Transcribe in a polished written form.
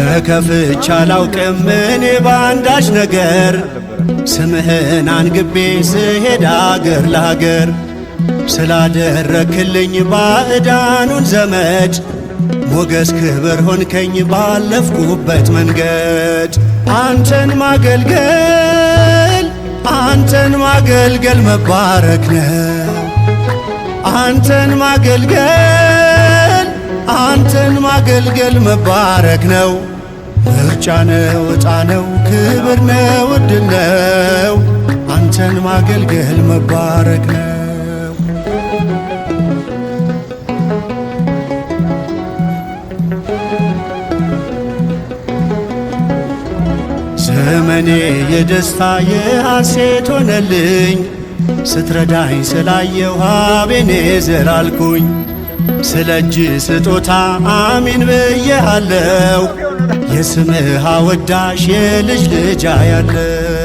ተከፍቼ አላውቅም እኔ ባንዳች ነገር ስምህን አንግቤ ስሄድ አገር ለአገር ስላደረክልኝ ባዕዳኑን ዘመድ ሞገስ ክብር ሆንከኝ ባለፍኩበት መንገድ አንተን ማገልገል መባረክ ነው። አንተን ማገልገል መባረክ ነው። ምርጫ ነው፣ ዕጣ ነው፣ ክብር ነው፣ ዕድል ነው። አንተን ማገልገል መባረክ ነው። ዘመኔ የደስታ የሐሴት ሆነልኝ ስትረዳኝ ስላየው አቤኔዘር አልኩኝ። ስለ እጅ ስጦታ አሜን ብዬሃለው የስምህ አወዳሽ የልጅ ልጅ ያለው